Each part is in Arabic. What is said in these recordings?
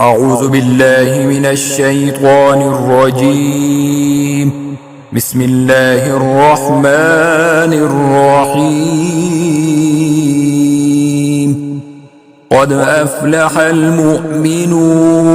أعوذ بالله من الشيطان الرجيم. بسم الله الرحمن الرحيم. قد أفلح المؤمنون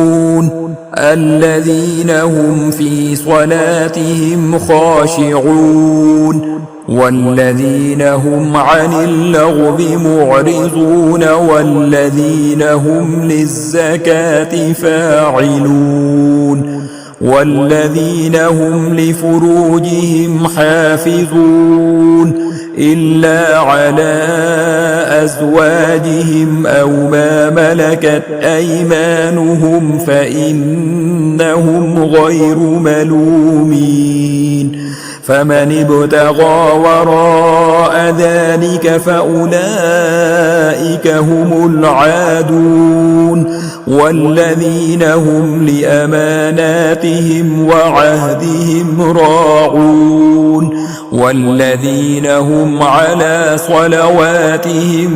الذين هم في صلاتهم خاشعون والذين هم عن اللغو معرضون والذين هم للزكاة فاعلون والذين هم لفروجهم حافظون إلا على أزواجهم أو ما ملكت أيمانهم فإنهم غير ملومين. فمن ابتغى وراء ذلك فأولئك هم العادون والذين هم لأماناتهم وعهدهم راعون والذين هم على صلواتهم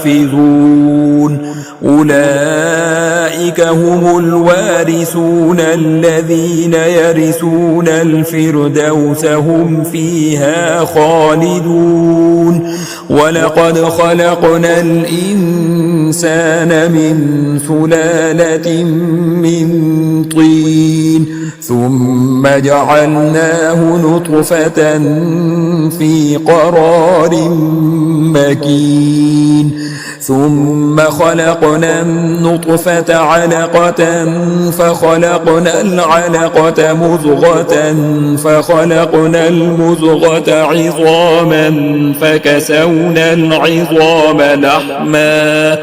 يحافظون. أولئك هم الوارثون الذين يرثون الفردوس هم فيها خالدون. ولقد خلقنا الإنسان من سلالة من طين ثم جعلناه نطفة في قرار مكين ثم خلقنا النطفة علقة فخلقنا العلقة مضغة فخلقنا المضغة عظاما فكسونا العظام لحما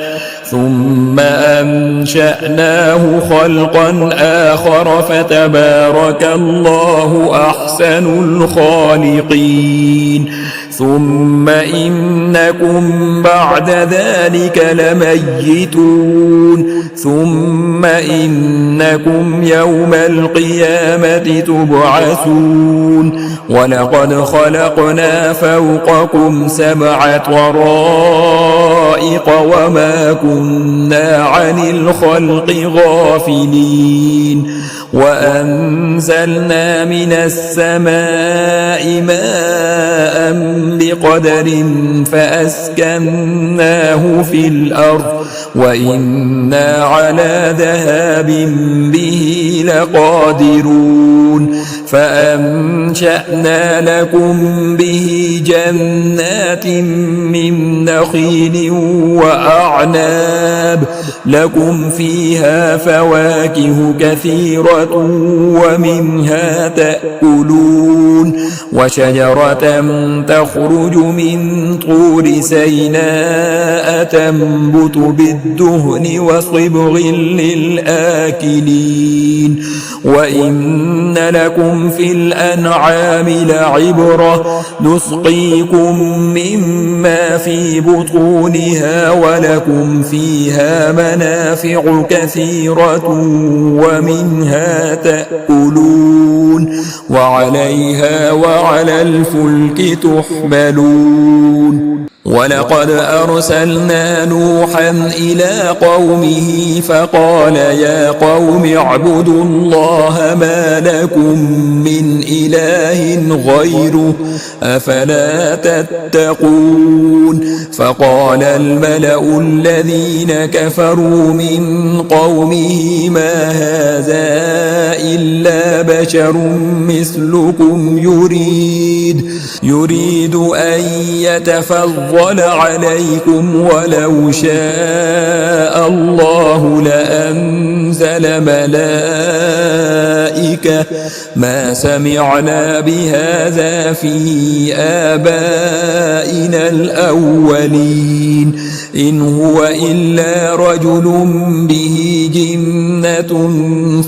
ثم أنشأناه خلقا آخر فتبارك الله أحسن الخالقين. ثم إنكم بعد ذلك لميتون ثم إنكم يوم القيامة تبعثون. ولقد خلقنا فوقكم 7 طرائق وما كنا عن الخلق غافلين. وأنزلنا من السماء ماء بقدر فأسكناه في الأرض وإنا على ذهاب به لقادرون. فأنشأنا لكم به جنات من نخيل وأعناب لكم فيها فواكه كثيرة ومنها تأكلون. وشجرة تخرج من طور سيناء تنبت بالدهن وصبغ للآكلين. وإن لكم في الأنعام لعبرة نسقيكم مما في بطونها ولكم فيها منافع كثيرة ومنها تأكلون وعليها وعلى الفلك تحملون. ولقد أرسلنا نوحا إلى قومه فقال يا قوم اعبدوا الله ما لكم من إله غيره أفلا تتقون. فقال الملأ الذين كفروا من قومه ما هذا إلا بشر مثلكم يريد أن يتفضل عليكم ولو شاء الله لأنزل ملائكة ما سمعنا بهذا في آبائنا الأولين إن هو إلا رجل به جنة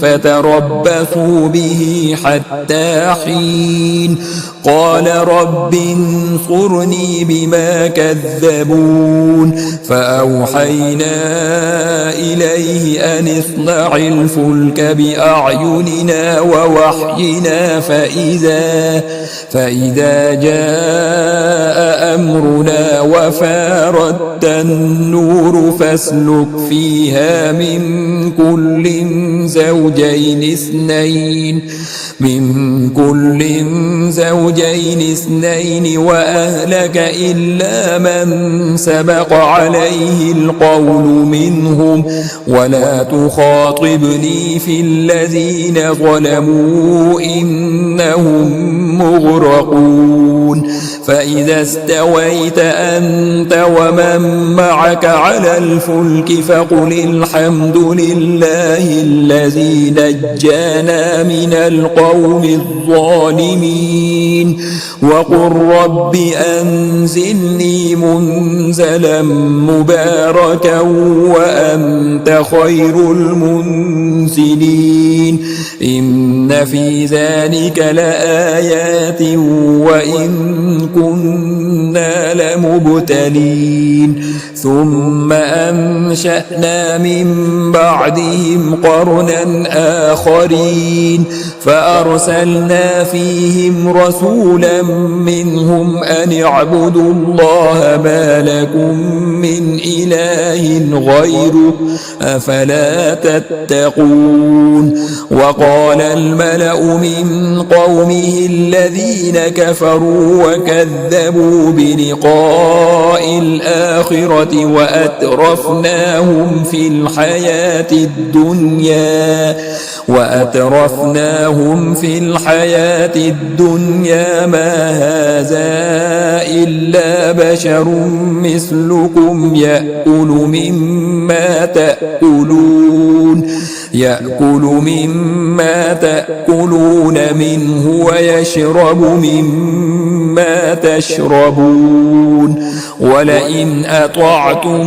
فتربصوا به حتى حين قال رب انصرني بما كذبون فأوحينا إليه أن اصنع الفلك بأعيننا ووحينا فإذا جاء أمرنا وفارت النور فاسلك فيها من كل زوجين اثنين وأهلك إلا من سبق عليه القول منهم ولا تخاطبني في الذين ظلموا إنهم مغرقون فإذا استويت أنت ومن معك على الفلك فقل الحمد لله الذي نجانا من القوم الظالمين وقل رب أنزلني منزلا مباركا وأنت خير المنزلين إن في ذلك لآيات وإن كنا لمبتلين ثم أنشأنا من بعدهم قرنا آخرين فأرسلنا فيهم رسولا منهم أن اعبدوا الله ما لكم من إله غيره أفلا تتقون وقال الملأ من قومه الذين كفروا وكذبوا بلقاء الآخرة وأترفناهم في الحياة الدنيا ما هذا إلا بشر مثلكم يأكل مما تأكلون منه ويشرب مما تشربون ولئن أطعتم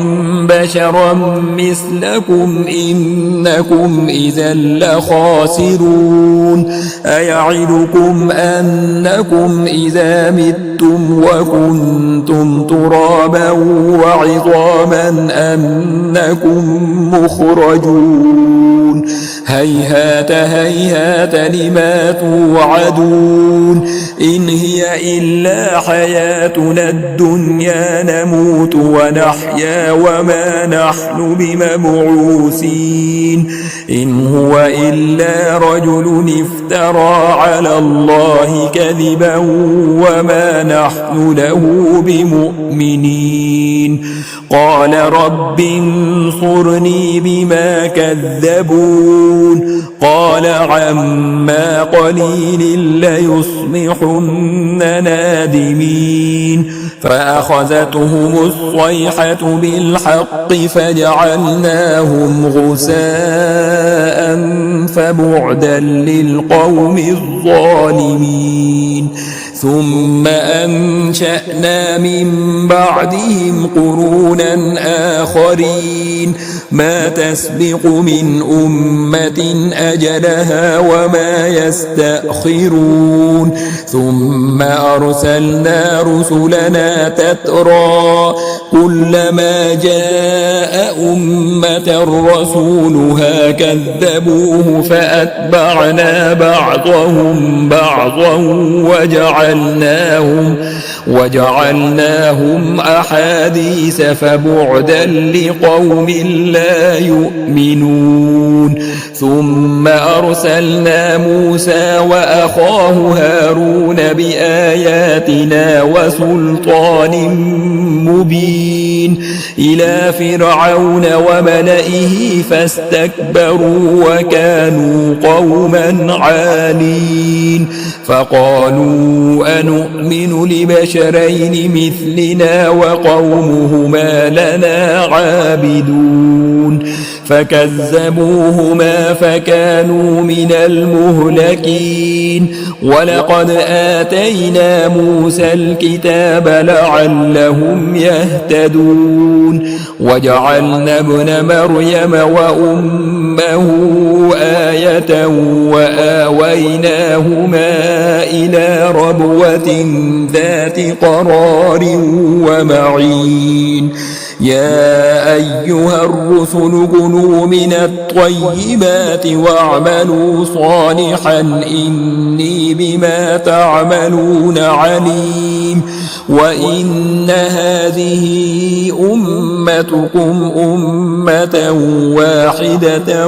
بشرا مثلكم إنكم إذا لخاسرون أيعدكم أنكم إذا متم وكنتم ترابا وعظاما أنكم مخرجون هيهات هيهات لما توعدون إن هي إلا حياتنا الدنيا نموت ونحيا وما نحن بمبعوثين إن هو إلا رجل افترى على الله كذبا وما نحن له بمؤمنين قال رب انصرني بما كذبون قال عما قليل ليصبحن نادمين فأخذتهم الصيحة بالحق فجعلناهم غثاء فبعدا للقوم الظالمين ثم أنشأنا من بعدهم قرونا آخرين ما تسبق من أمة أجلها وما يستأخرون ثم أرسلنا رسلنا تترى كلما جاء أمة رسولها كذبوه فأتبعنا بعضهم بعضا وجعلناهم أحاديث فبعدا لقوم لا يؤمنون ثم أرسلنا موسى وأخاه هارون بآياتنا وسلطان مبين إلى فرعون وملئه فاستكبروا وكانوا قوما عالين فقالوا أنؤمن لبشرين مثلنا وقومهما لنا عابدون فكذبوهما فكانوا من المهلكين ولقد آتينا موسى الكتاب لعلهم يهتدون وجعلنا ابن مريم وأمه آية وآويناهما إلى ربوة ذات قرار ومعين يا أيها الرسل كلوا من الطيبات واعملوا صالحا إني بما تعملون عليم وإن هذه أمتكم أمة واحدة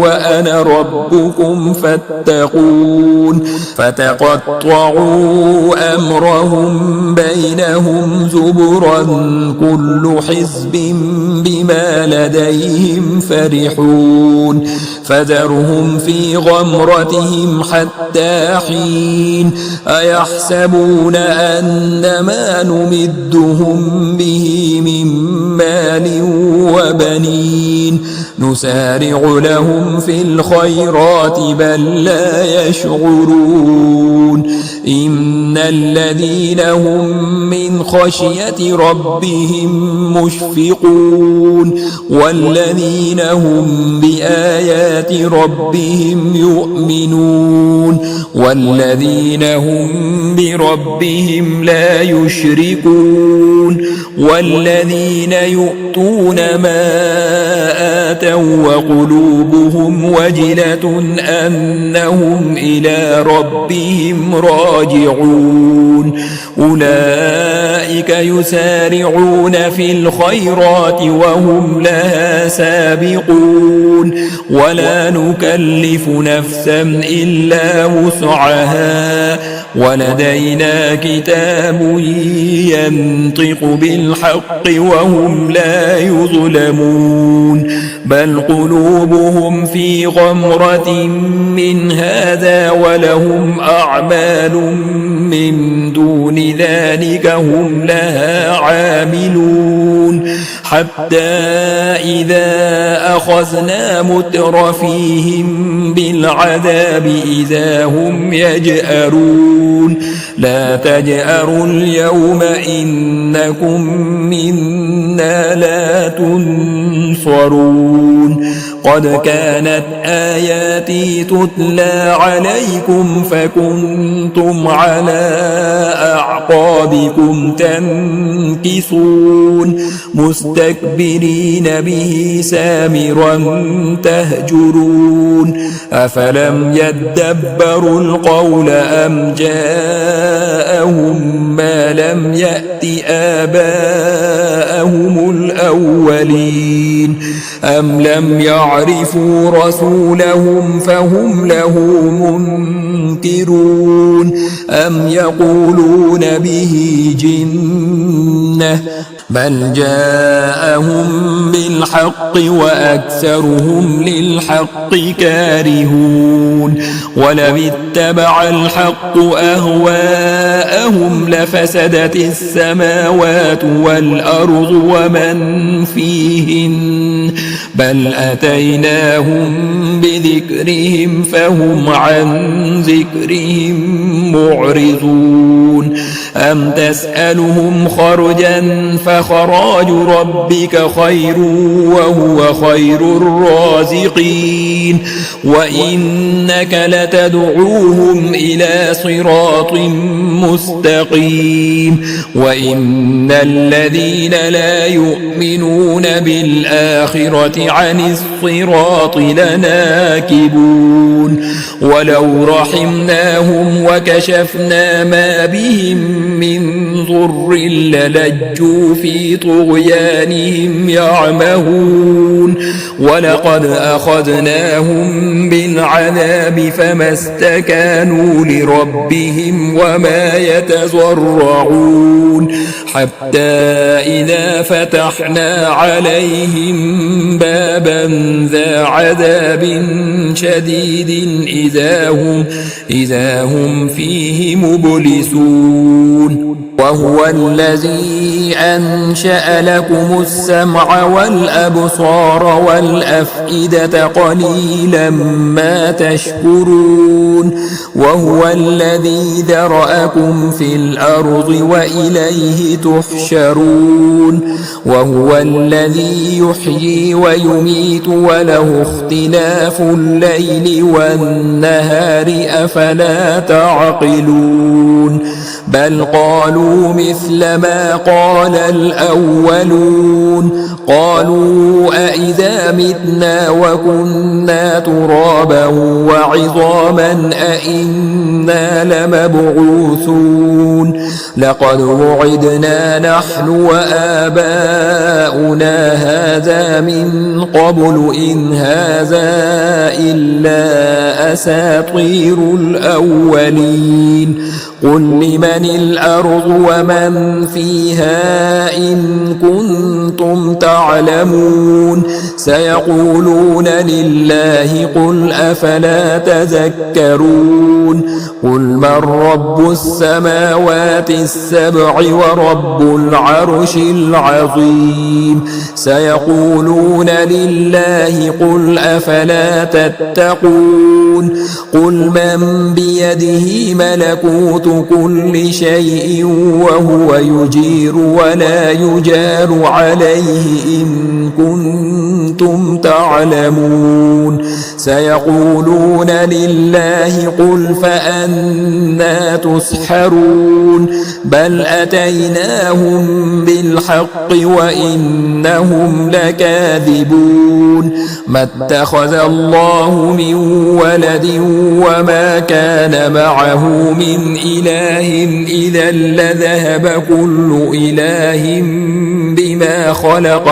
وأنا ربكم فاتقون فتقطعوا أمرهم بينهم زبرا كل حزب بما لديهم فرحون فذرهم في غمرتهم حتى حين أيحسبون أن ما نمدهم به من مال وبنين نسارع لهم في الخيرات بل لا يشعرون إن الذين هم من خشية ربهم مشفقون والذين هم بآيات ربهم يؤمنون والذين هم بربهم لا يشركون والذين يؤتون ما آتوا وقلوبهم وجلة أنهم إلى ربهم راجعون أولئك يسارعون في الخيرات وهم لها سابقون ولا نكلف نفسا إلا وسعها ولدينا كتاب ينطق بالحق وهم لا يظلمون بل قلوبهم في غمرة من هذا ولهم أعمال من دون ذلك هم لها عاملون حتى إذا أخذنا مترفيهم بالعذاب إذا هم يجأرون لا تجأروا اليوم إنكم منا لا تنصرون قد كانت آياتي تتلى عليكم فكنتم على أعقابكم تنكصون مستكبرين به سامرا تهجرون أفلم يدبروا القول أم جاءهم ما لم يأت آباءهم الأولين أم لم يعرفوا رسولهم فهم له منكرون أم يقولون به جنة بل جاءهم بالحق وأكثرهم للحق كارهون ولو اتبع الحق أهواءهم لفسدت السماوات والأرض ومن فيهن بل أتيناهم بذكرهم فهم عن ذكرهم معرضون أم تسألهم خرجا فخراج ربك خير وهو خير الرازقين وإنك لتدعوهم إلى صراط مستقيم وإن الذين لا يؤمنون بالآخرة عن الصراط لناكبون ولو رحمناهم وكشفنا ما بهم من ضر للجوا في طغيانهم يعمهون ولقد أخذناهم بالعذاب فما استكانوا لربهم وما يتضرعون حتى إذا فتحنا عليهم بابا ذا عذاب شديد إذا هم فيه مبلسون وهو الذي أنشأ لكم السمع والأبصار والأفئدة قليلا ما تشكرون وهو الذي ذرأكم في الأرض وإليه تحشرون وهو الذي يحيي ويميت وله اختلاف الليل والنهار أفلا تعقلون بل قالوا مثل ما قال الأولون قالوا أئذا متنا وكنا ترابا وعظاما أئنا لمبعوثون لقد وعدنا نحن وآباؤنا هذا من قبل إن هذا إلا أساطير الأولين قل لمن الأرض ومن فيها إن كنتم تعلمون سيقولون لله قل أفلا تذكرون قل من رب السماوات السبع ورب العرش العظيم سيقولون لله قل أفلا تتقون قل من بيده ملكوت كل شيء وهو يجير ولا يجار عليه إن كنتم تعلمون سيقولون لله قل فأنى تسحرون بل أتيناهم بالحق وإنهم لكاذبون ما اتخذ الله من ولد وما كان معه من إله إذا لذهب كل إله بما خلق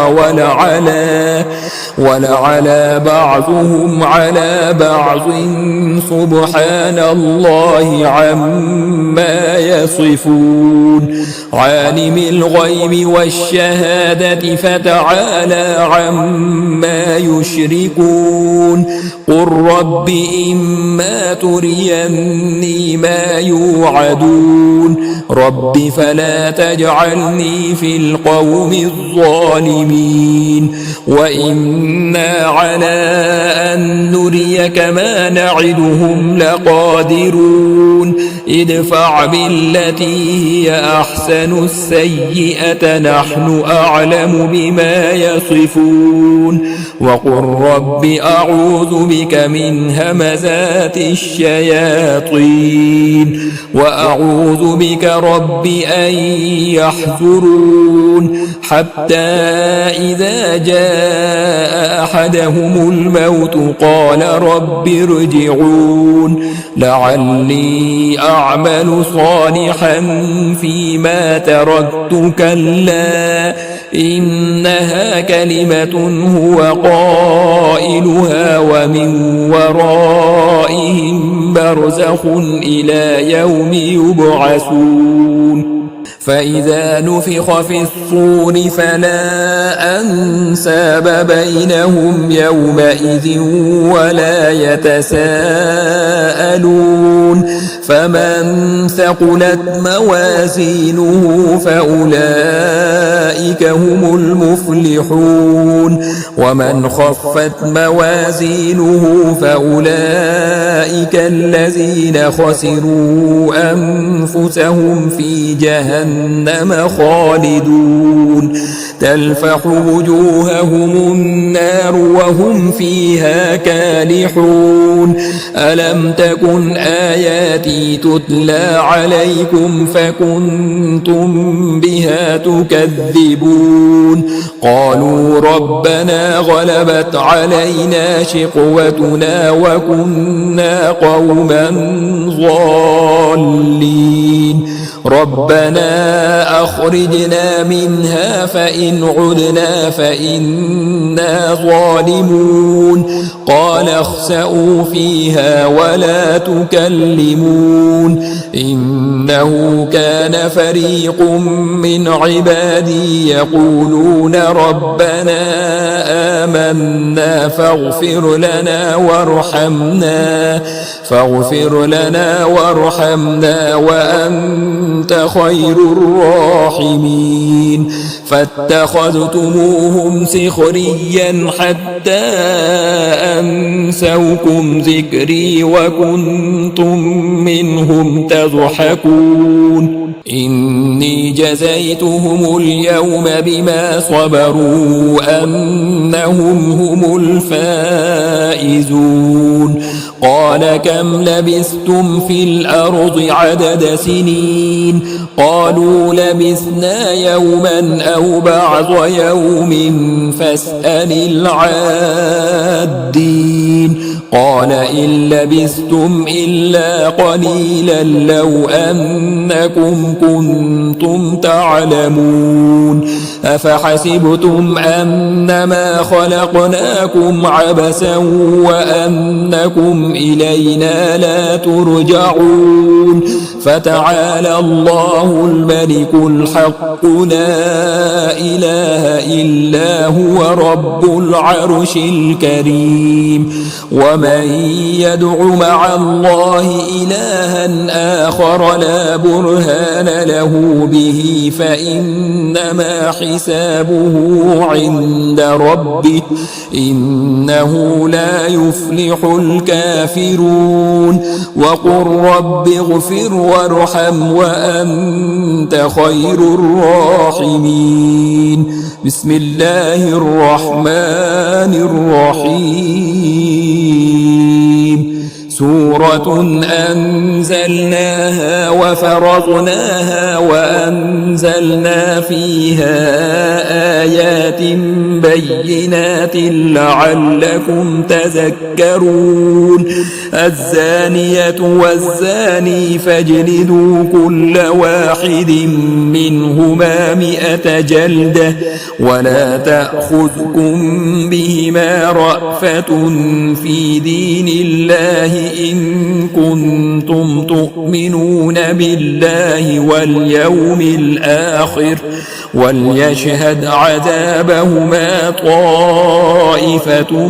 ولعلى بعضهم على بعض سبحان الله عما يصفون عالم الغيب والشهادة فتعالى عما يشركون قل رب إما تريني ما يوعدون رب فلا تجعلني في القوم الظالمين وإنا على أن نريك ما نعدهم لقادرون ادفع بالتي هي أحسن السيئة نحن أعلم بما يصفون وقل رب أعوذ بك من همزات الشياطين وأعوذ بك رب أن يحضرون حتى إذا جاء أحدهم الموت قال رب ارجعون لعلي أعمل صالحا فيما تركت كلا إنها كلمة هو قائلها ومن ورائهم برزخ إلى يوم يبعثون فإذا نفخ في الصور فلا أنساب بينهم يومئذ ولا يتساءلون فمن ثقلت موازينه فأولئك هم المفلحون ومن خفت موازينه فأولئك الذين خسروا أنفسهم في جهنم خالدون تلفح وجوههم النار وهم فيها كالحون ألم تكن آياتي تتلى عليكم فكنتم بها تكذبون قالوا ربنا غلبت علينا شقوتنا وكنا قوما ضالين ربنا أخرجنا منها فإن عدنا فإنا ظالمون قال اخسئوا فيها ولا تكلمون إنه كان فريق من عبادي يقولون ربنا آمنا فاغفر لنا وارحمنا وأنت وأنت خير الراحمين فاتخذتموهم سخريا حتى أنسوكم ذكري وكنتم منهم تضحكون إني جزيتهم اليوم بما صبروا أنهم هم الفائزون قال كم لبثتم في الأرض عدد سنين قالوا لبثنا يوما أو بعض يوم فاسأل العادين قال إن لبثتم إلا قليلا لو أنكم كنتم تعلمون أفحسبتم أنما خلقناكم عبثا وأنكم إلينا لا ترجعون فتعالى الله الملك الحق لا إله إلا هو رب العرش الكريم ومن يدع مع الله إلها آخر لا برهان له به فإنما حسابه عند ربه إنه لا يفلح الكافرون وقل رب اغفر وارحم وأنت خير الراحمين بسم الله الرحمن الرحيم سورة أنزلناها وفرضناها وأنزلنا فيها آيات بينات لعلكم تذكرون الزانية والزاني فاجلدوا كل واحد منهما 100 جلدة ولا تأخذكم بهما رأفة في دين الله إن كنتم تؤمنون بالله واليوم الآخر وليشهد عذابهما طائفة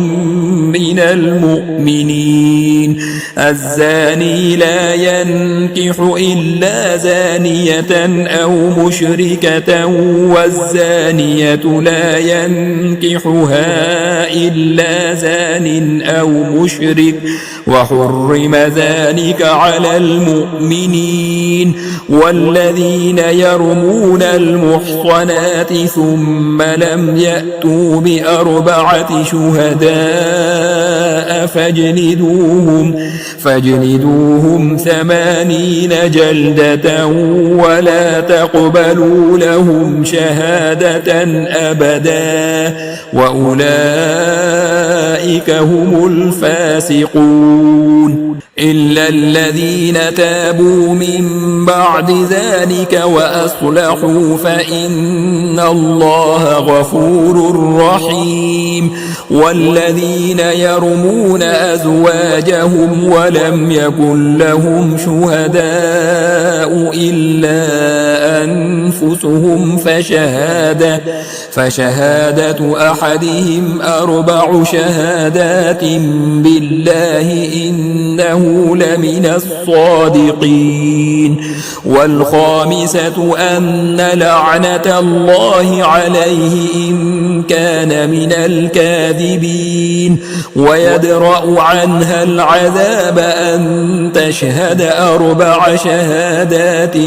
من المؤمنين الزاني لا ينكح إلا زانية أو مشركة والزانية لا ينكحها إلا زان أو مشرك وحرم ذلك على المؤمنين والذين يرمون المحصنات ثم لم يأتوا ب4 شهداء فاجلدوهم 80 جلدة ولا تقبلوا لهم شهادة أبدا وأولئك هم الفاسقون إلا الذين تابوا من بعد ذلك وأصلحوا فإن الله غفور رحيم والذين يرمون أزواجهم ولم يكن لهم شهداء إلا أنفسهم فشهادة أحدهم 4 شهادات بالله إنه لمن الصادقين والخامسة أن لعنة الله عليه إن كان من الكاذبين ويدرأ عنها العذاب أن تشهد 4 شهادات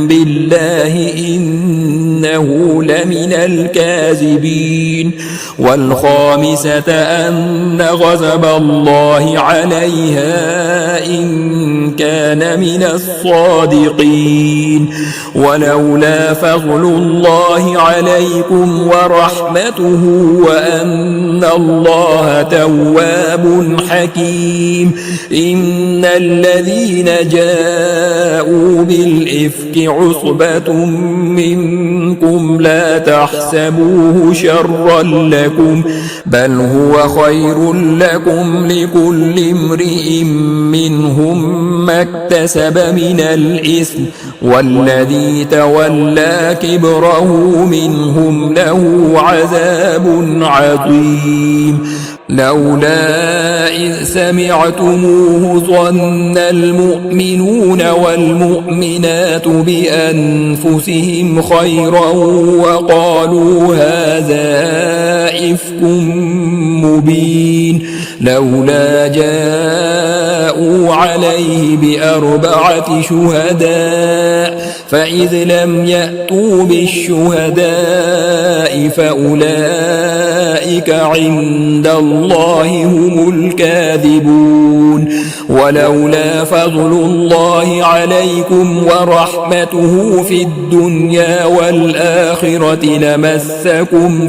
بالله إنه لمن الكاذبين والخامسة أن غضب الله عليها إن كان من الصادقين ولولا فضل الله عليكم ورحمته وأن الله تواب حكيم إن الذين جاءوا بالإفك عصبة منكم لا تحسبوه شرا لكم بل هو خير لكم لكل امرئ منهم ما اكتسب من الإثم والذي تولى كبره منهم له عذاب عظيم لولا إذ سمعتموه ظن المؤمنون والمؤمنات بأنفسهم خيرا وقالوا هذا إفك مبين لولا جاءوا عليه بأربعة شهداء فإذ لم يأتوا بالشهداء فأولئك عند الله هم الكاذبون ولولا فضل الله عليكم ورحمته في الدنيا والآخرة لمسكم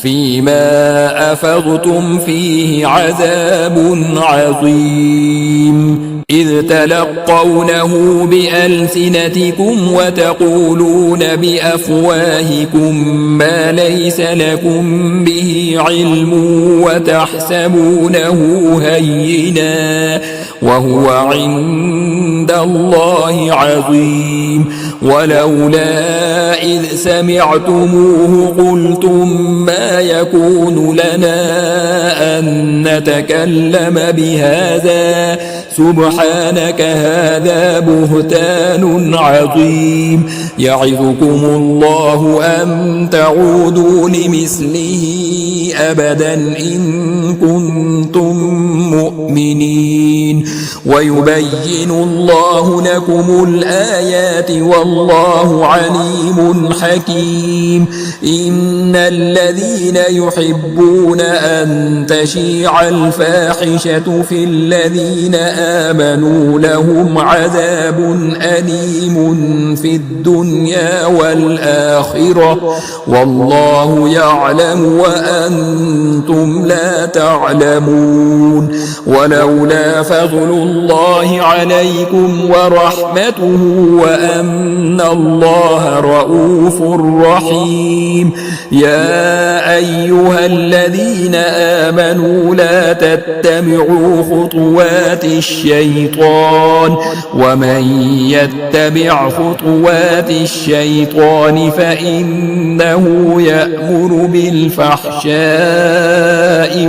فيما أفضتم فيه عذاب عظيم إذ تلقونه بألسنتكم وتقولون بأفواهكم ما ليس لكم به علم وتحسبونه هينا وهو عند الله عظيم ولولا إذ سمعتموه قلتم ما يكون لنا أن نتكلم بهذا سبحانك هذا بهتان عظيم يعظكم الله أن تعودوا لمثله أبدا إن كنتم مؤمنين ويبين الله لكم الآيات والله عليم حكيم إن الذين يحبون أن تشيع الفاحشة في الذين آمنوا لهم عذاب أليم في الدنيا والآخرة والله يعلم وأنتم لا تعلمون ولولا فضل الله عليكم ورحمته وأن الله رؤوف رحيم يا أيها الذين آمنوا لا تتبعوا خطوات الشيطان ومن يتبع خطوات الشيطان فإنه يأمر بالفحشاء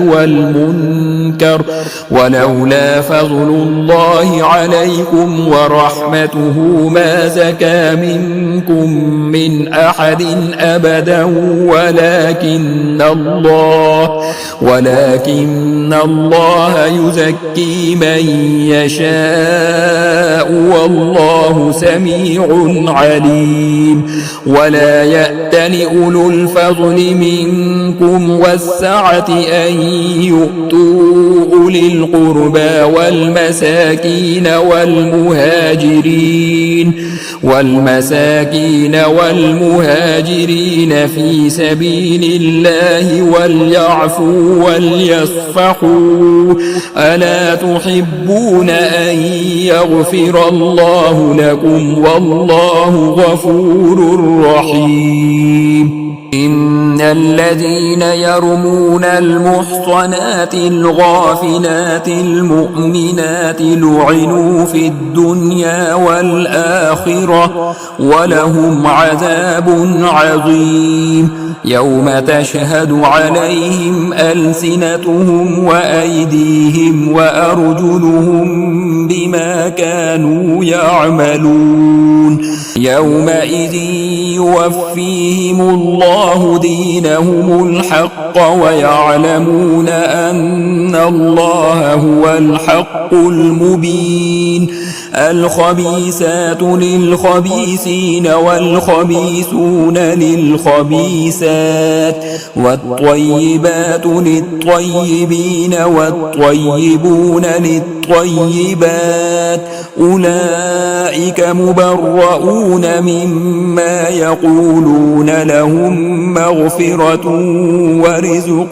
والمنكر ولولا فضل الله عليكم ورحمته ما زكى منكم من أحد أبدا ولكن الله يزكي من يشاء والله سميع عليم ولا يأتل أولو الفضل منكم والسعة أن يؤتوا أولي القربى والمساكين والمهاجرين في سبيل الله وليعفوا وليصفحوا ألا تحبون أن يغفر الله لكم والله غفور رحيم إن الذين يرمون المحصنات الغافلات المؤمنات لعنوا في الدنيا والآخرة ولهم عذاب عظيم يوم تشهد عليهم ألسنتهم وأيديهم وأرجلهم بما كانوا يعملون يومئذ يوفيهم الله دينهم الحق ويعلمون أن الله هو الحق المبين الخبيثات للخبيثين والخبيثون للخبيثات والطيبات للطيبين والطيبون للطيبات أولئك مبرؤون مما يقولون لهم مغفرة ورزق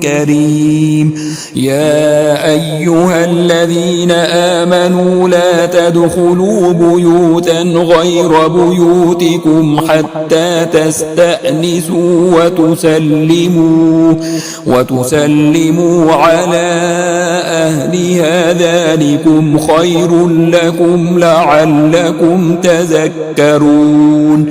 كريم يا أيها الذين آمنوا لا تدخلوا بيوتا غير بيوتكم حتى تستأنسوا وتسلموا على أهلها ذلكم خير لكم لعلكم تذكرون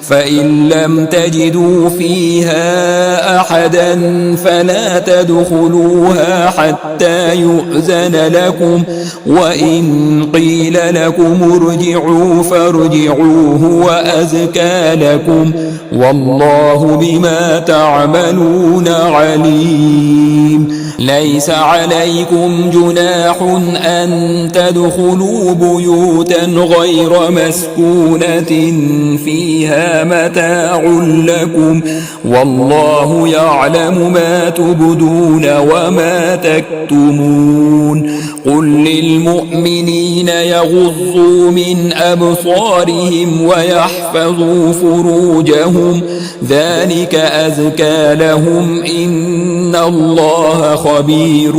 فإن لم تجدوا فيها أحدا فلا تدخلوها حتى يؤذن لكم وإن قيل لكم ارجعوا فارجعوا هو أزكى لكم والله بما تعملون عليم ليس عليكم جناح أن تدخلوا بيوتا غير مسكونة فيها متاع لكم والله يعلم ما تبدون وما تكتمون قل للمؤمنين يغضوا من أبصارهم ويحفظوا فروجهم ذلك أزكى لهم إن الله خبير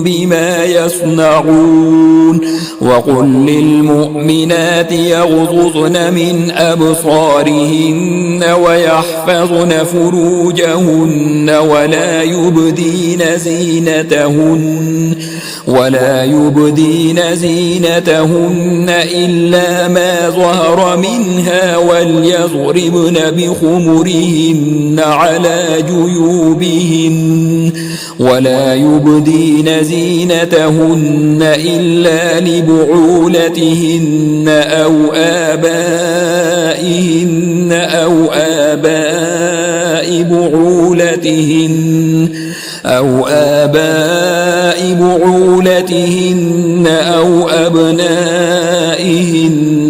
بما يصنعون وقل للمؤمنات يغضضن من أبصارهن ويحفظن فروجهن ولا يبدين زينتهن إلا ما ظهر منها وليضربن بخمرهن على جيوبهن ولا يبدين زينتهن إلا لبعولتهن أو آباء بعولتهن أو أبنائهن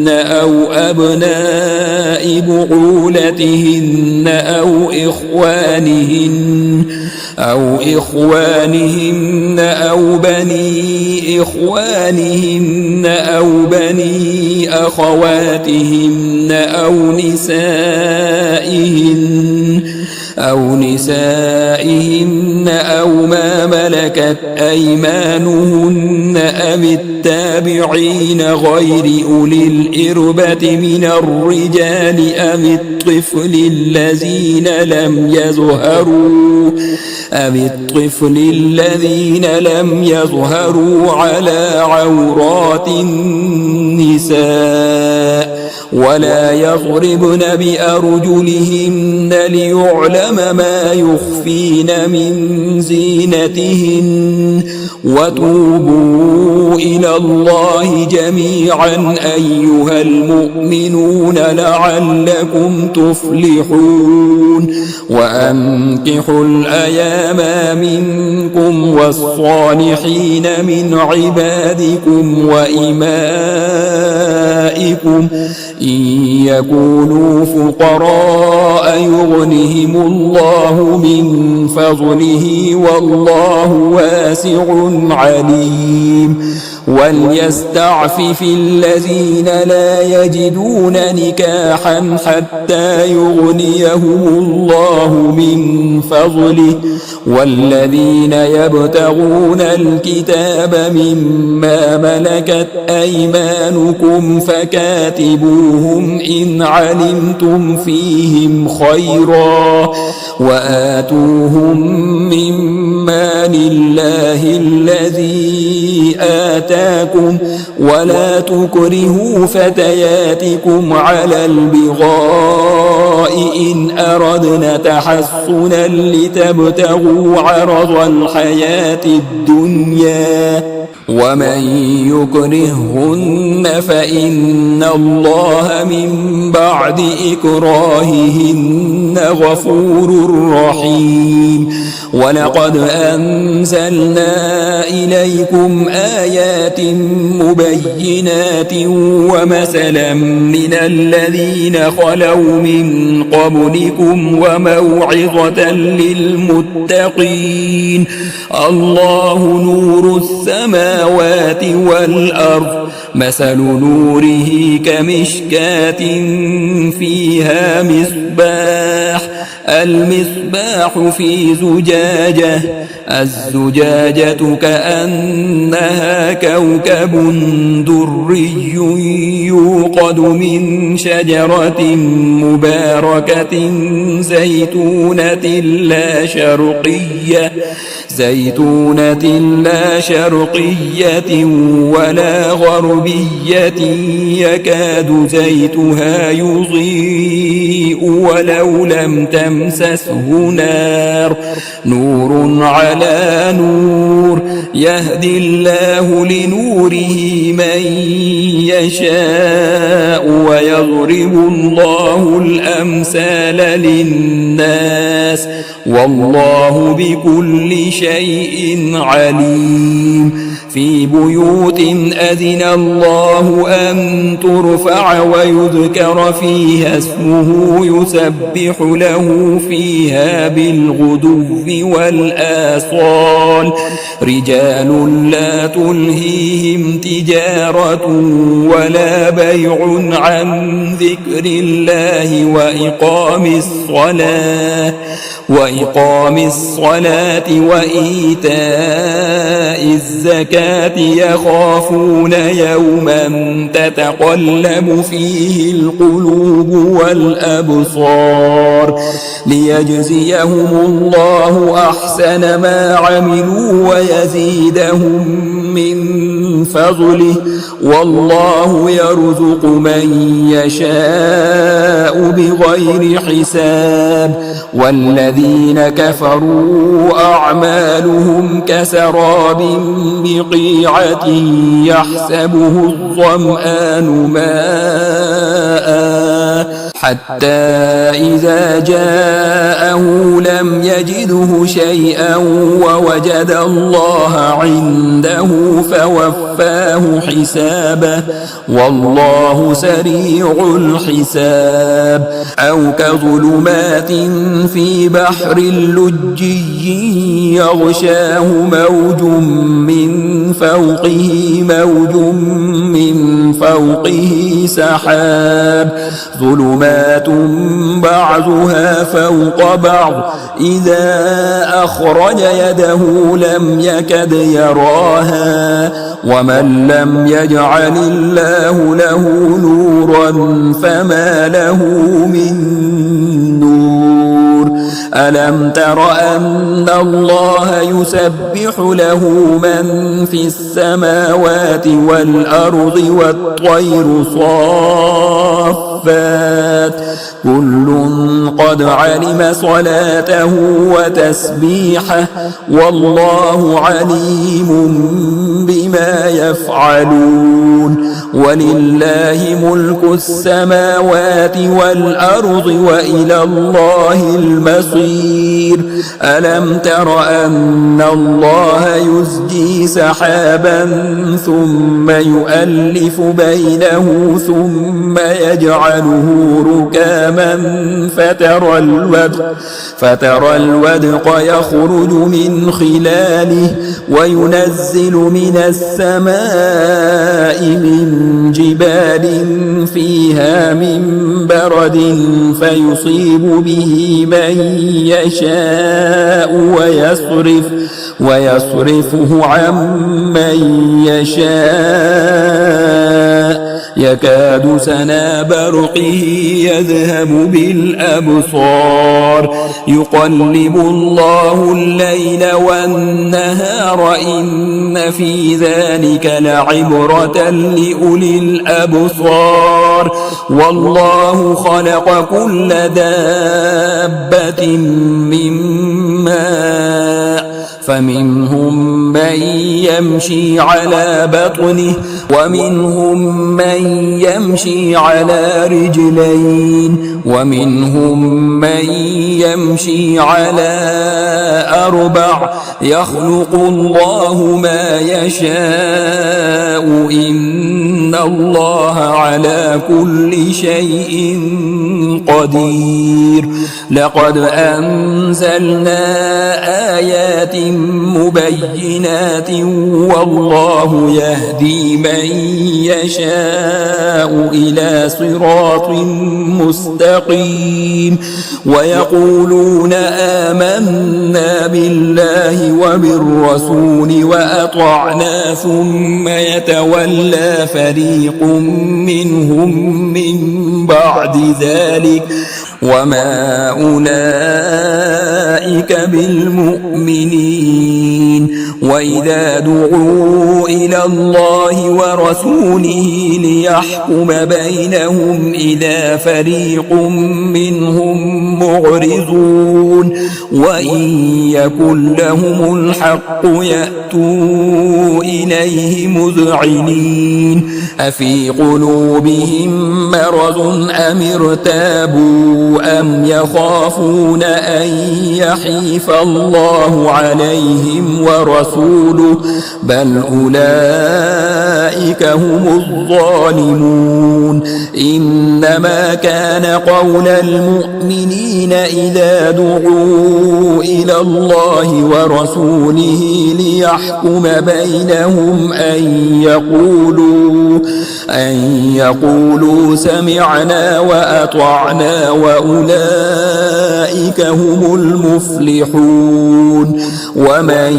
أو أبناء بعولتهن أو إخوانهن أو بني إخوانهن أو بني أخواتهن أو نسائهن أو ما ملكت أيمانهن أم التابعين غير أولي الإربة من الرجال أم الطفل الذين لم يظهروا على عورات النساء ولا يضربن بأرجلهن ليعلم ما يخفين من زينتهن وتوبوا إلى الله جميعا أيها المؤمنون لعلكم تفلحون وأنكحوا الأيام منكم والصالحين من عبادكم وإمائكم إن يكونوا فقراء يغنهم الله من فضله والله واسع عليم وليستعفف الذين لا يجدون نكاحا حتى يغنيهم الله من فضله والذين يبتغون الكتاب مما ملكت أيمانكم فكاتبوهم إن علمتم فيهم خيرا وآتوهم مما لله الذي آتاكم ولا تكرهوا فتياتكم على البغاء إن أردنا تحصنا لتبتغوا عرض الحياة الدنيا ومن يكرههن فإن الله من بعد إكراههن غفور رحيم ولقد أنزلنا إليكم آيات مبينات ومثلا من الذين خلوا من قبلكم وموعظة للمتقين الله نور السماوات والأرض مثل نوره كمشكاة فيها المصباح في زجاجة الزجاجة كأنها كوكب دري يوقد من شجرة مباركة زيتونة لا شرقية ولا غربية يكاد زيتها يضيء ولو لم تمسسه نور على نور يهدي الله لنوره من يشاء ويضرب الله الأمثال للناس والله بكل شيء عليم. في بيوت أذن الله أن ترفع ويذكر فيها اسمه يسبح له فيها بالغدو والآصال رجال لا تلهيهم تجارة ولا بيع عن ذكر الله وإقام الصلاة وإيتاء الزكاة يخافون يوما تتقلب فيه القلوب والأبصار ليجزيهم الله أحسن ما عملوا ويزيدهم من فضله والله يرزق من يشاء بغير حساب. والذين كفروا أعمالهم كسراب بقيعة يحسبه الظمآن ماء حتى إذا جاءه لم يجده شيئا ووجد الله عنده فوفاه حسابه والله سريع الحساب. أو كظلمات في بحر لجي يغشاه موج من فوقه سحاب ظلمات بعضها فوق بعض إذا أخرج يده لم يكد يراها ومن لم يجعل الله له نورا فما له من نور. ألم تر أن الله يسبح له من في السماوات والأرض والطير صافات كل قد علم صلاته وتسبيحه والله عليم بما يفعلون. ولله ملك السماوات والأرض وإلى الله المصير. ألم تر أن الله يزجي سحابا ثم يؤلف بينه ثم يجعله ركاما فترى الودق يخرج من خلاله وينزل من السماء من جبال فيها من برد فيصيب به من يشاء ويصرفه عن من يشاء يكاد سنا برقه يذهب بالأبصار يقلب الله الليل والنهار إن في ذلك لعبرة لأولي الأبصار. والله خلق كل دابة من ماء فمنهم من يمشي على بطنه ومنهم من يمشي على رجلين ومنهم من يمشي على أربع يخلق الله ما يشاء إن الله على كل شيء قدير. لقد أنزلنا آيات مبينات والله يهدي من يشاء إلى صراط مستقيم ويقولون آمنا بالله وبالرسول وأطعنا ثم يتولى فريق منهم من بعد ذلك وما أولئك بالمؤمنين وإذا دعوا إلى الله ورسوله ليحكم بينهم إذا فريق منهم معرضون وإن يكن لهم الحق يأتوا إليه مذعنين أفي قلوبهم مرض أم ارتابوا أم يخافون أن يحيف الله عليهم ورسوله بل أولئك هم الظالمون إنما كان قول المؤمنين إذا دعوا إلى الله ورسوله ليحكم بينهم أن يقولوا سمعنا وأطعنا وأولئك هم المفلحون ومن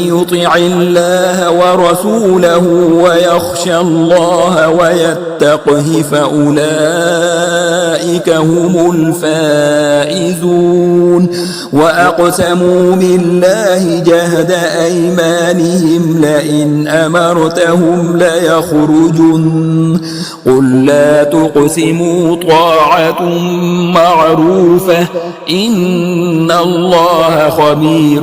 يطع الله ورسوله ويخشى الله ويتقه فأولئك هم الفائزون وأقسموا بالله جهد أيمانهم لئن أمرتهم ليخرجن قل لا تقسموا طاعة معروفة إن الله خبير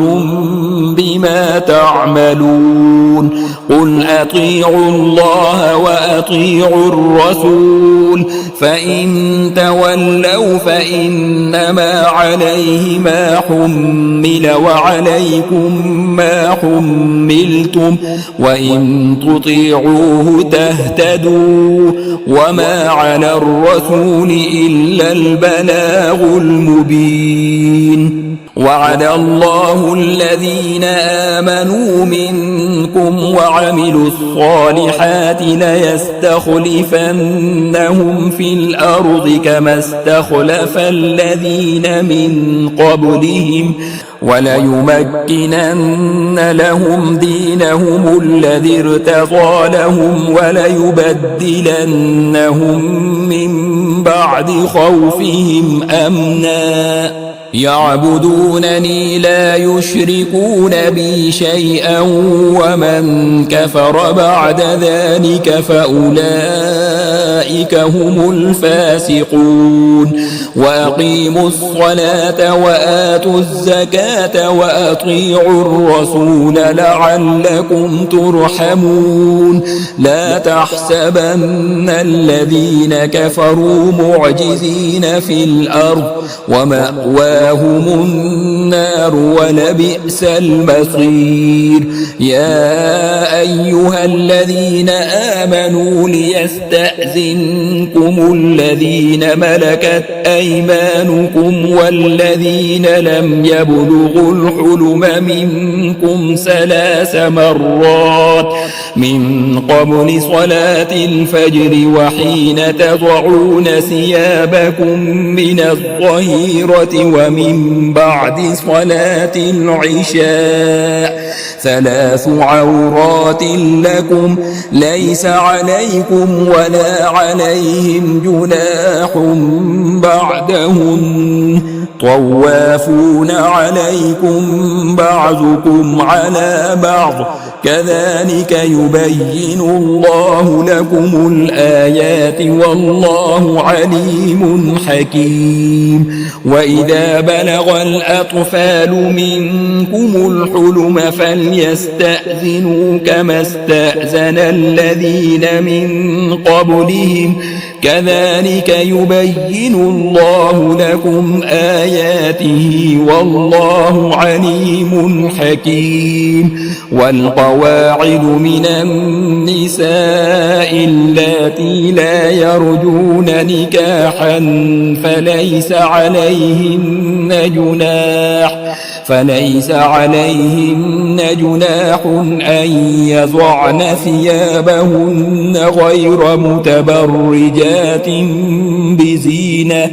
بما تعملون قل أطيعوا الله وأطيعوا الرسول فإن تولوا فإنما عليه ما حمل وعليكم ما حملتم وإن تطيعوه تهتدوا وما على الرسول إلا البلاغ المبين وعد الله الذين آمنوا منكم وعملوا الصالحات ليستخلفنهم في الأرض كما استخلف الذين من قبلهم وليمكنن لهم دينهم الذي ارتضى لهم وليبدلنهم من بعد خوفهم أمنا يعبدونني لا يشركون بي شيئا ومن كفر بعد ذلك فأولئك هم الفاسقون وأقيموا الصلاة وآتوا الزكاة وأطيعوا الرسول لعلكم ترحمون لا تحسبن الذين كفروا معجزين في الأرض ومأواهم النار ولبئس المصير يا أيها الذين آمنوا ليستأذنكم الذين ملكت أيمانكم والذين لم يبلغوا الحلم منكم 3 مرات من قبل صلاة الفجر وحين تضعون ثيابكم من الظهيرة ومن بعد صلاة العشاء 3 عورات لكم ليس عليكم ولا عليهم جناح بعدهن طوافون عليكم بعضكم على بعض كذلك يبين الله لكم الآيات والله عليم حكيم وإذا بلغ الأطفال منكم الحلم فليستأذنوا كما استأذن الذين من قبلهم كذلك يبين الله لكم آياته والله عليم حكيم والقواعد من النساء اللاتي لا يرجون نكاحا فليس عليهن جناح أن يضعن ثيابهن غير متبرجات بزينة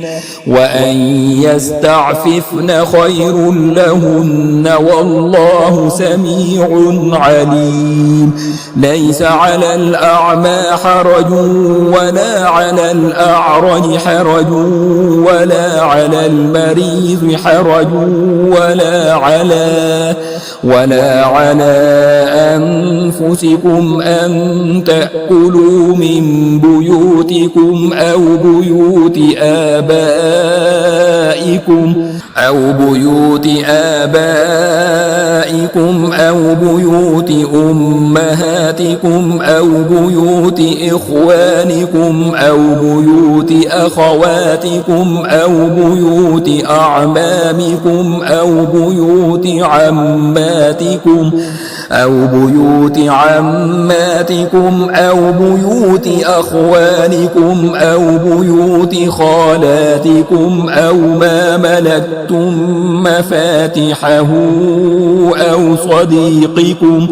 وأن يستعففن خير لهن والله سميع عليم ليس على الأعمى حرج ولا على الأعرج حرج ولا على المريض حرج ولا على أنفسكم أن تأكلوا من بيوتكم أو بيوت آبائكم أو بيوت أمهاتكم أو بيوت إخوانكم أو بيوت أخواتكم أو بيوت أعمامكم أو بيوت عماتكم أو بيوت أخوانكم أو بيوت خالاتكم أو ما ملكتم مفاتحه أو صديقكم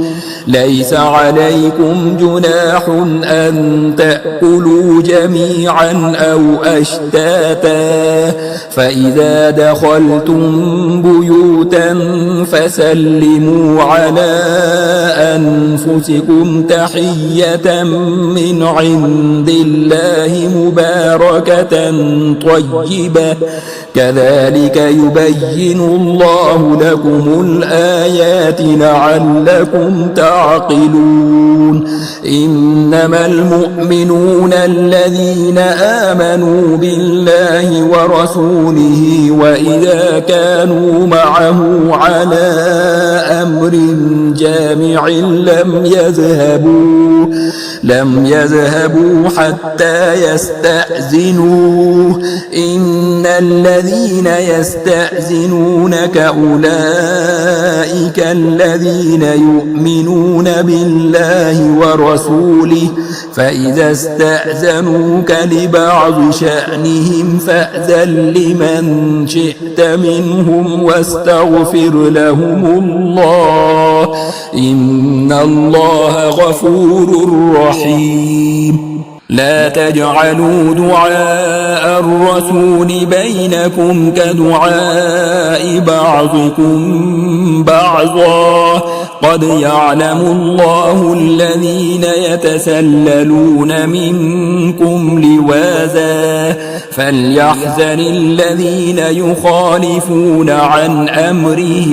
ليس عليكم جناح أن تأكلوا جميعا أو أشتاتا فإذا دخلتم بيوتا فسلموا على أنفسكم تحية من عند الله مباركة طيبة كذلك يبين الله لكم الآيات لعلكم تعقلون إنما المؤمنون الذين آمنوا بالله ورسوله وإذا كانوا معه على أمر جامع لم يذهبوا حتى يستأذنوه إن الذين يستأذنونك أولئك الذين يؤمنون بالله ورسوله فإذا استأذنوك لبعض شأنهم فأذن لمن شئت منهم واستغفر لهم الله إن الله غفور رحيم لا تجعلوا دعاء الرسول بينكم كدعاء بعضكم بعضا قد يعلم الله الذين يتسللون منكم لواذا فليحذر الذين يخالفون عن أمره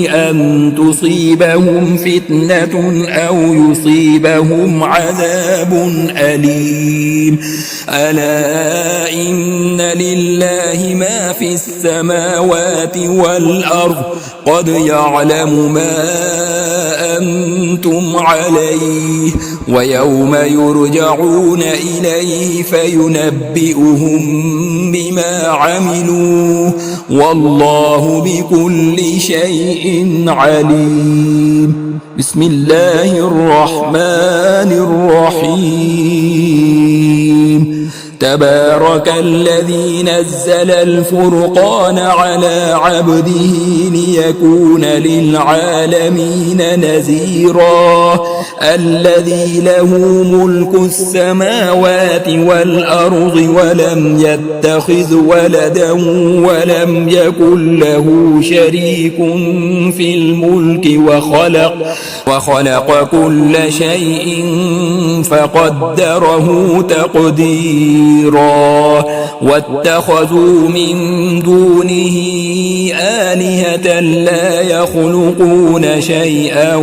أن تصيبهم فتنة أو يصيبهم عذاب أليم ألا إن لله ما في السماوات والأرض قد يعلم ما أنتم عليه ويوم يرجعون إليه فينبئهم بما عملوا والله بكل شيء عليم بسم الله الرحمن الرحيم تبارك الذي نزل الفرقان على عبده ليكون للعالمين نذيرا الذي له ملك السماوات والأرض ولم يتخذ ولدا ولم يكن له شريك في الملك وخلق كل شيء فقدره تقديرا واتخذوا من دونه آلهة لا يخلقون شيئا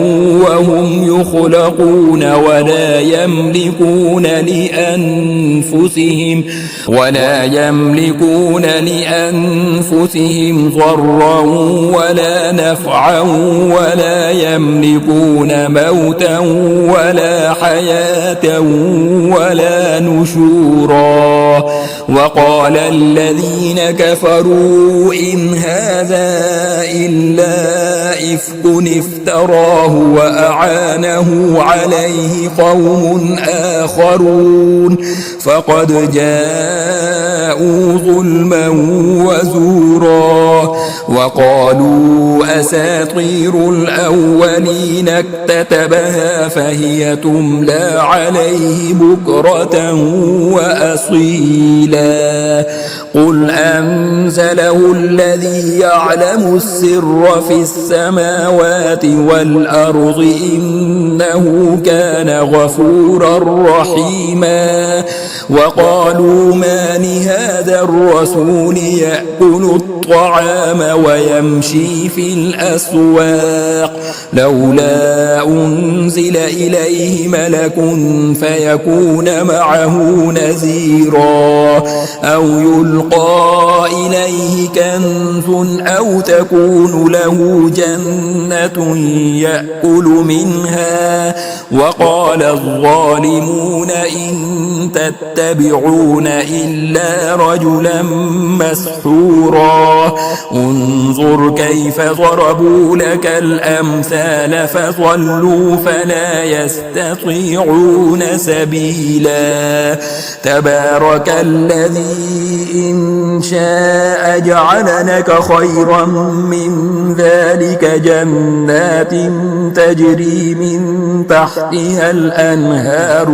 وهم يخلقون ولا يملكون لأنفسهم ضرا ولا نفعا ولا يملكون موتا ولا حياة ولا نشورا وقال الذين كفروا إن هذا إلا إفك افتراه وأعانه عليه قوم آخرون فقد جاءوا ظلما وزورا وقالوا أساطير الأولين اكتتبها فهي تملى عليه بكرة وأصيلا قل أنزله الذي يعلم السر في السماوات والأرض إنه كان غفورا رحيما وقالوا ما لهذا الرسول يأكل الطعام ويمشي في الأسواق لولا أنزل إليه ملك فيكون معه نذيرا أو يلقى إليه كنز أو تكون له جنة يأكل منها وقال الظالمون إن تتبعون إلا رجلا مسحورا انظر كيف ضربوا لك الأمثال فضلوا فلا يستطيعون سبيلا تبارك الذي إن شاء جعل لك خيرا من ذلك جنات تجري من تحتها الأنهار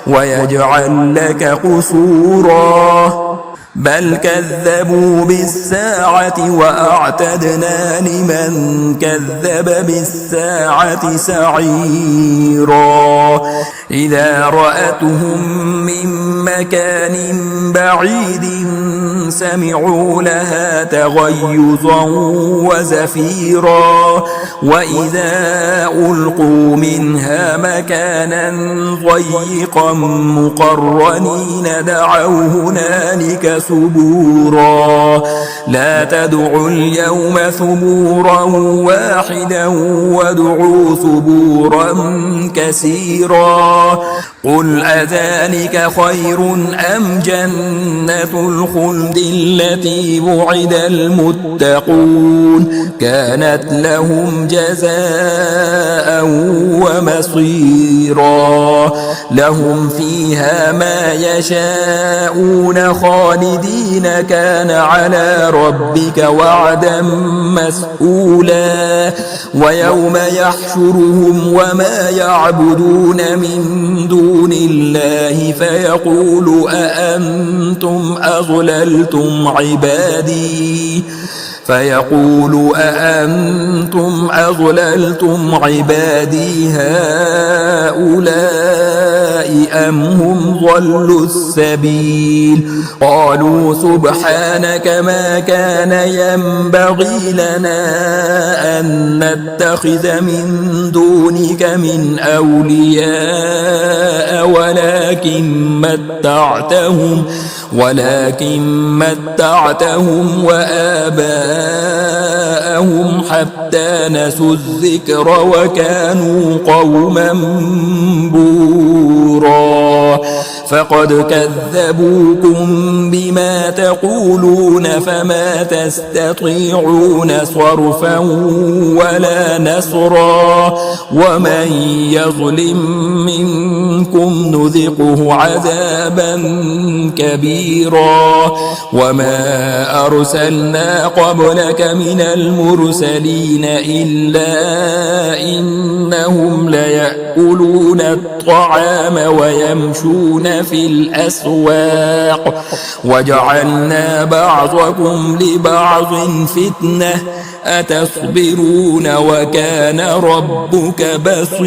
ويجعل لك قصورا بل كذبوا بالساعة وأعتدنا لمن كذب بالساعة سعيرا إذا رأتهم من مكان بعيد سمعوا لها تغيظا وزفيرا وإذا ألقوا منها مكانا ضيقا مقرنين دعوا هنالك ثبورا لا تدعوا اليوم ثبورا واحدا وادعوا ثبورا كثيرا قل أذلك خير أم جنة الخلد التي وعد المتقون كانت لهم جزاء ومصيرا لهم فيها ما يشاءون خالدين كان على ربك وعدا مسئولا ويوم يحشرهم وما يعبدون من دون الله فيقول أأنتم أضللتم عبادي هؤلاء أم هم ضلوا السبيل قالوا سبحانك ما كان ينبغي لنا أن نتخذ من دونك من أولياء ولكن متعتهم وآباءهم حتى نسوا الذكر وكانوا قوما بورا فقد كذبوكم بما تقولون فما تستطيعون صرفا ولا نصرا ومن يظلم منكم نذقه عذابا كبيرا وما أرسلنا قبلك من المرسلين إلا إنهم ليأكلون الطعام ويمشون في الأسواق وجعلنا بعضكم لبعض فتنة أتصبرون وكان ربك بصيرا